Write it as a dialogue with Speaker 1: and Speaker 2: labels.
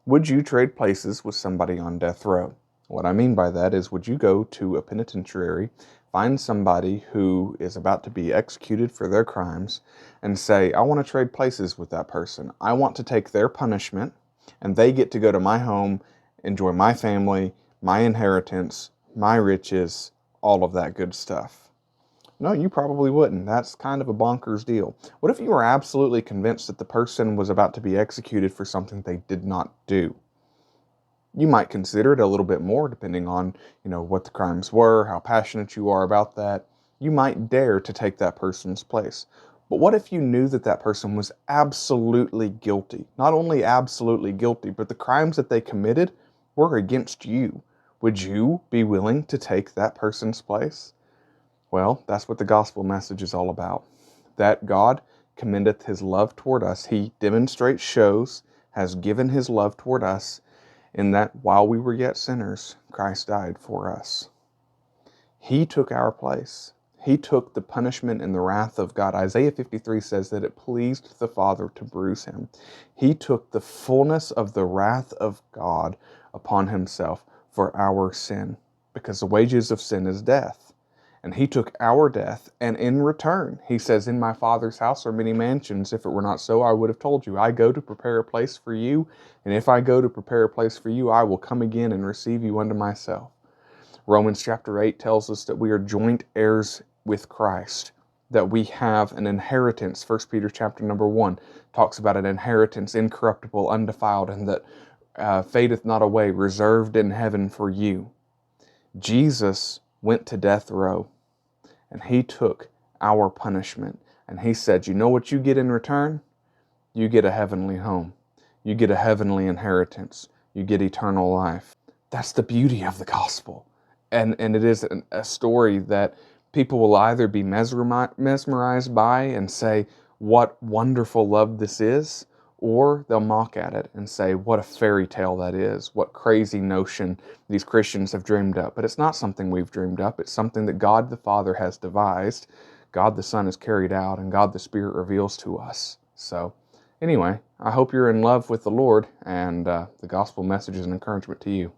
Speaker 1: Would you trade places with somebody on death row? What I mean by that is, would you go to a penitentiary, find somebody who is about to be executed for their crimes, and say, I want to trade places with that person. I want to take their punishment, and they get to go to my home, enjoy my family, my inheritance, my riches, all of that good stuff. No, you probably wouldn't. That's kind of a bonkers deal. What if you were absolutely convinced that the person was about to be executed for something they did not do? You might consider it a little bit more depending on, what the crimes were, how passionate you are about that. You might dare to take that person's place. But what if you knew that that person was absolutely guilty? Not only absolutely guilty, but the crimes that they committed were against you. Would you be willing to take that person's place? Well, that's what the gospel message is all about. That God commendeth his love toward us. He demonstrates, shows, has given his love toward us, in that while we were yet sinners, Christ died for us. He took our place. He took the punishment and the wrath of God. Isaiah 53 says that it pleased the Father to bruise him. He took the fullness of the wrath of God upon himself for our sin, because the wages of sin is death. And he took our death, and in return, he says, in my Father's house are many mansions. If it were not so, I would have told you. I go to prepare a place for you, and if I go to prepare a place for you, I will come again and receive you unto myself. Romans chapter 8 tells us that we are joint heirs with Christ, that we have an inheritance. 1 Peter chapter number 1 talks about an inheritance incorruptible, undefiled, and that fadeth not away, reserved in heaven for you. Jesus went to death row, and he took our punishment, and he said, you know what you get in return? You get a heavenly home. You get a heavenly inheritance. You get eternal life. That's the beauty of the gospel. And it is a story that people will either be mesmerized by and say, what wonderful love this is, or they'll mock at it and say, what a fairy tale that is, what crazy notion these Christians have dreamed up. But it's not something we've dreamed up. It's something that God the Father has devised, God the Son has carried out, and God the Spirit reveals to us. So anyway, I hope you're in love with the Lord, and the gospel message is an encouragement to you.